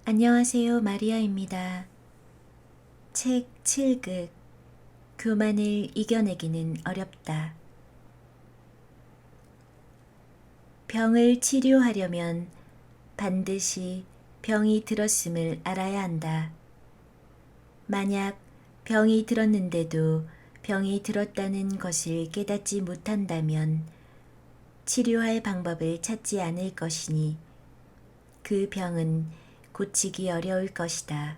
안녕하세요. 마리아입니다. 책 7극 교만을 이겨내기는 어렵다. 병을 치료하려면 반드시 병이 들었음을 알아야 한다. 만약 병이 들었는데도 병이 들었다는 것을 깨닫지 못한다면 치료할 방법을 찾지 않을 것이니 그 병은 고치기 어려울 것이다.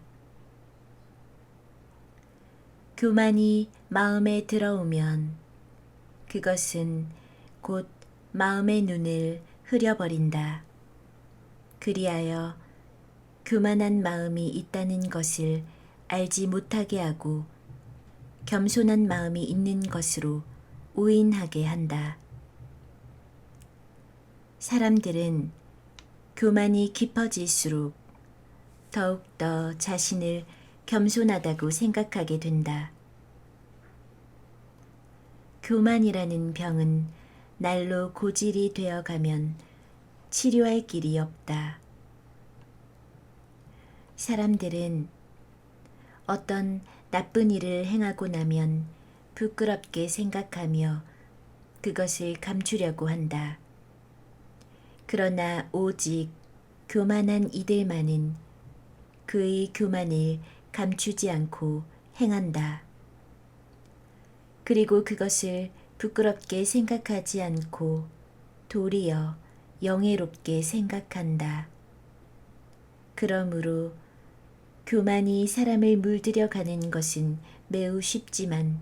교만이 마음에 들어오면 그것은 곧 마음의 눈을 흐려버린다. 그리하여 교만한 마음이 있다는 것을 알지 못하게 하고 겸손한 마음이 있는 것으로 오인하게 한다. 사람들은 교만이 깊어질수록 더욱더 자신을 겸손하다고 생각하게 된다. 교만이라는 병은 날로 고질이 되어가면 치료할 길이 없다. 사람들은 어떤 나쁜 일을 행하고 나면 부끄럽게 생각하며 그것을 감추려고 한다. 그러나 오직 교만한 이들만은 그의 교만을 감추지 않고 행한다. 그리고 그것을 부끄럽게 생각하지 않고 도리어 영예롭게 생각한다. 그러므로 교만이 사람을 물들여 가는 것은 매우 쉽지만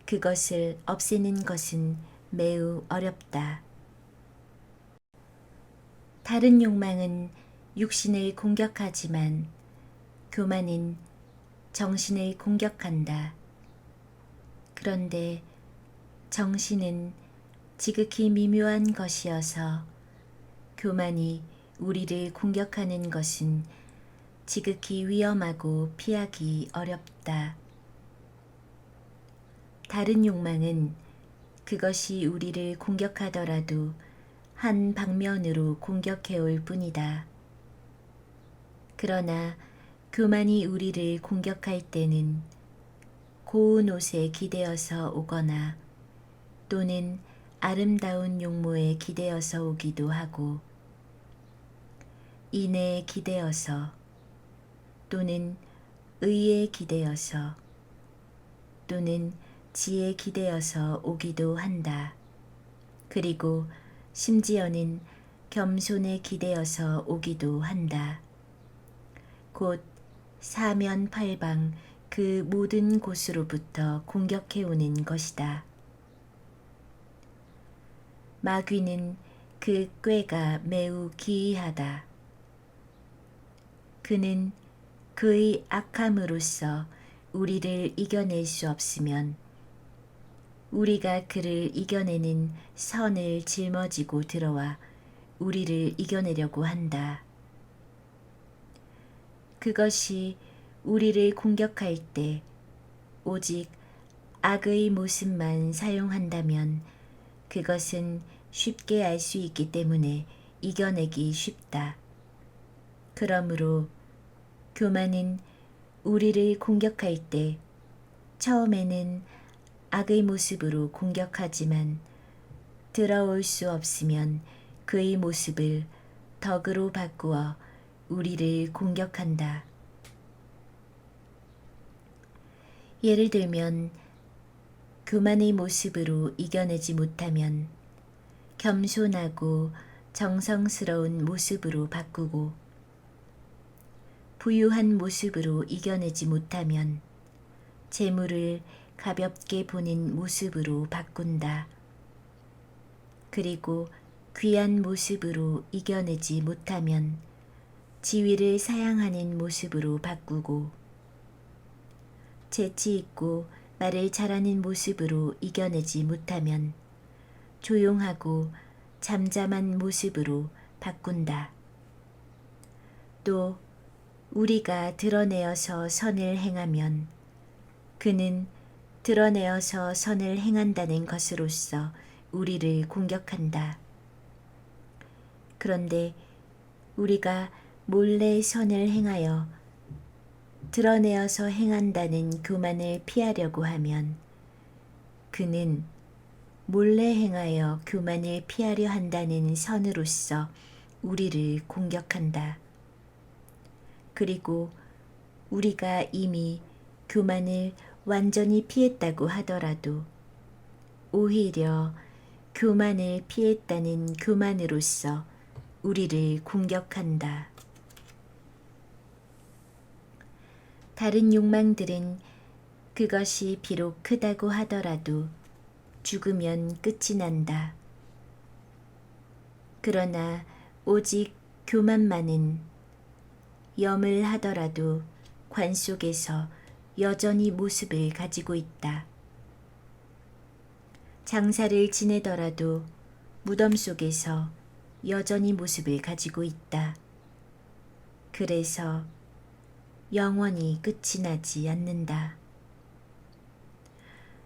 그것을 없애는 것은 매우 어렵다. 다른 욕망은 육신을 공격하지만 교만은 정신을 공격한다. 그런데 정신은 지극히 미묘한 것이어서 교만이 우리를 공격하는 것은 지극히 위험하고 피하기 어렵다. 다른 욕망은 그것이 우리를 공격하더라도 한 방면으로 공격해올 뿐이다. 그러나 교만이 우리를 공격할 때는 고운 옷에 기대어서 오거나 또는 아름다운 용모에 기대어서 오기도 하고 인애에 기대어서 또는 의에 기대어서 또는 지혜에 기대어서 오기도 한다. 그리고 심지어는 겸손에 기대어서 오기도 한다. 곧 사면팔방 그 모든 곳으로부터 공격해오는 것이다. 마귀는 그 꾀가 매우 기이하다. 그는 그의 악함으로써 우리를 이겨낼 수 없으면 우리가 그를 이겨내는 선을 짊어지고 들어와 우리를 이겨내려고 한다. 그것이 우리를 공격할 때 오직 악의 모습만 사용한다면 그것은 쉽게 알 수 있기 때문에 이겨내기 쉽다. 그러므로 교만은 우리를 공격할 때 처음에는 악의 모습으로 공격하지만 들어올 수 없으면 그의 모습을 덕으로 바꾸어 우리를 공격한다. 예를 들면 교만의 모습으로 이겨내지 못하면 겸손하고 정성스러운 모습으로 바꾸고 부유한 모습으로 이겨내지 못하면 재물을 가볍게 보는 모습으로 바꾼다. 그리고 귀한 모습으로 이겨내지 못하면 지위를 사양하는 모습으로 바꾸고 재치 있고 말을 잘하는 모습으로 이겨내지 못하면 조용하고 잠잠한 모습으로 바꾼다. 또 우리가 드러내어서 선을 행하면 그는 드러내어서 선을 행한다는 것으로서 우리를 공격한다. 그런데 우리가 몰래 선을 행하여 드러내어서 행한다는 교만을 피하려고 하면 그는 몰래 행하여 교만을 피하려 한다는 선으로서 우리를 공격한다. 그리고 우리가 이미 교만을 완전히 피했다고 하더라도 오히려 교만을 피했다는 교만으로서 우리를 공격한다. 다른 욕망들은 그것이 비록 크다고 하더라도 죽으면 끝이 난다. 그러나 오직 교만만은 염을 하더라도 관 속에서 여전히 모습을 가지고 있다. 장사를 지내더라도 무덤 속에서 여전히 모습을 가지고 있다. 그래서 영원히 끝이 나지 않는다.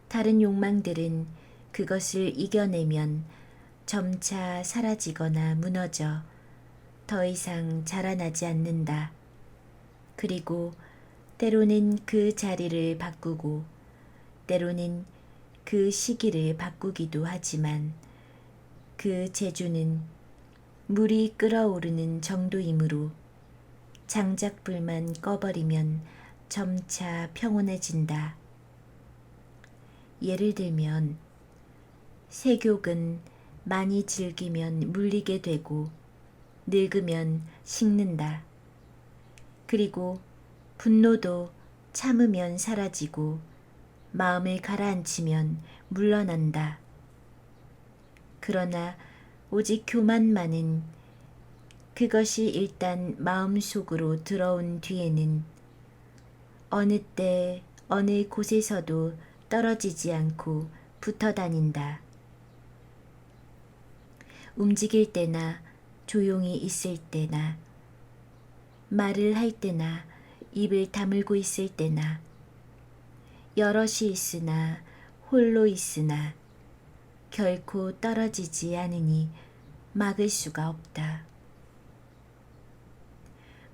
다른 욕망들은 그것을 이겨내면 점차 사라지거나 무너져 더 이상 자라나지 않는다. 그리고 때로는 그 자리를 바꾸고 때로는 그 시기를 바꾸기도 하지만 그 재주는 물이 끓어오르는 정도이므로 장작불만 꺼버리면 점차 평온해진다. 예를 들면 색욕은 많이 즐기면 물리게 되고 늙으면 식는다. 그리고 분노도 참으면 사라지고 마음을 가라앉히면 물러난다. 그러나 오직 교만만은 그것이 일단 마음속으로 들어온 뒤에는 어느 때 어느 곳에서도 떨어지지 않고 붙어 다닌다. 움직일 때나 조용히 있을 때나 말을 할 때나 입을 다물고 있을 때나 여럿이 있으나 홀로 있으나 결코 떨어지지 않으니 막을 수가 없다.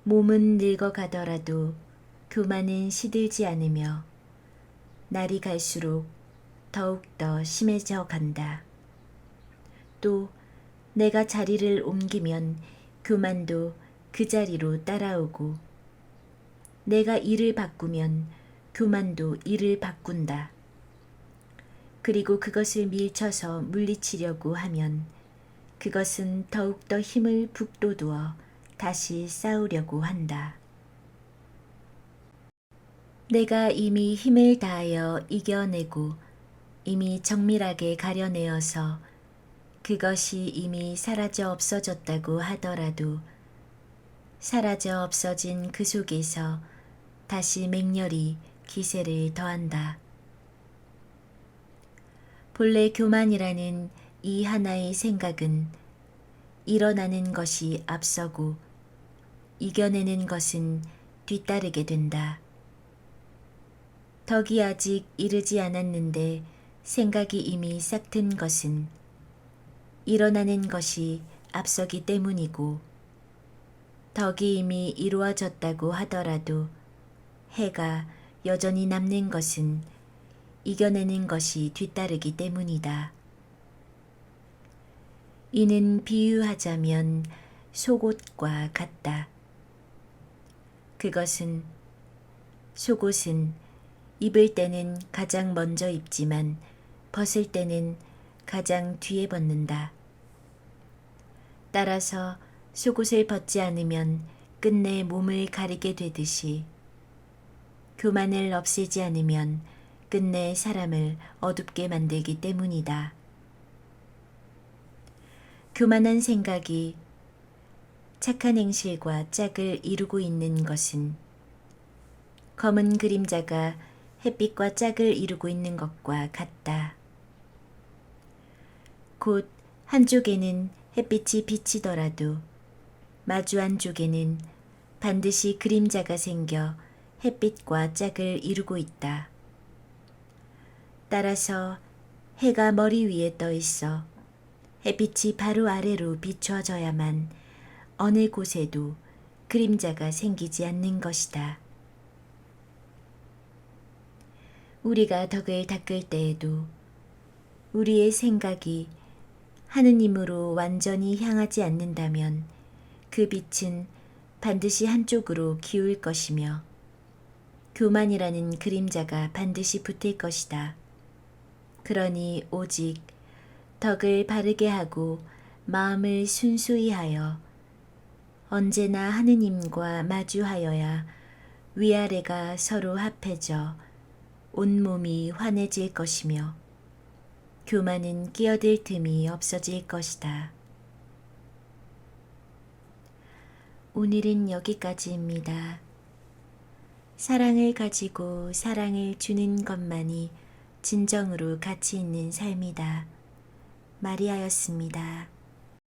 몸은 늙어가더라도 교만은 시들지 않으며 날이 갈수록 더욱더 심해져 간다. 또 내가 자리를 옮기면 교만도 그 자리로 따라오고 내가 일을 바꾸면 교만도 일을 바꾼다. 그리고 그것을 밀쳐서 물리치려고 하면 그것은 더욱더 힘을 북돋우어 다시 싸우려고 한다. 내가 이미 힘을 다하여 이겨내고 이미 정밀하게 가려내어서 그것이 이미 사라져 없어졌다고 하더라도 사라져 없어진 그 속에서 다시 맹렬히 기세를 더한다. 본래 교만이라는 이 하나의 생각은 일어나는 것이 앞서고 이겨내는 것은 뒤따르게 된다. 덕이 아직 이르지 않았는데 생각이 이미 싹튼 것은 일어나는 것이 앞서기 때문이고 덕이 이미 이루어졌다고 하더라도 해가 여전히 남는 것은 이겨내는 것이 뒤따르기 때문이다. 이는 비유하자면 속옷과 같다. 속옷은 입을 때는 가장 먼저 입지만 벗을 때는 가장 뒤에 벗는다. 따라서 속옷을 벗지 않으면 끝내 몸을 가리게 되듯이 교만을 없애지 않으면 끝내 사람을 어둡게 만들기 때문이다. 교만한 생각이 착한 행실과 짝을 이루고 있는 것은 검은 그림자가 햇빛과 짝을 이루고 있는 것과 같다. 곧 한쪽에는 햇빛이 비치더라도 마주 한쪽에는 반드시 그림자가 생겨 햇빛과 짝을 이루고 있다. 따라서 해가 머리 위에 떠 있어 햇빛이 바로 아래로 비춰져야만 어느 곳에도 그림자가 생기지 않는 것이다. 우리가 덕을 닦을 때에도 우리의 생각이 하느님으로 완전히 향하지 않는다면 그 빛은 반드시 한쪽으로 기울 것이며 교만이라는 그림자가 반드시 붙을 것이다. 그러니 오직 덕을 바르게 하고 마음을 순수히 하여 언제나 하느님과 마주하여야 위아래가 서로 합해져 온몸이 환해질 것이며 교만은 끼어들 틈이 없어질 것이다. 오늘은 여기까지입니다. 사랑을 가지고 사랑을 주는 것만이 진정으로 가치 있는 삶이다. 마리아였습니다.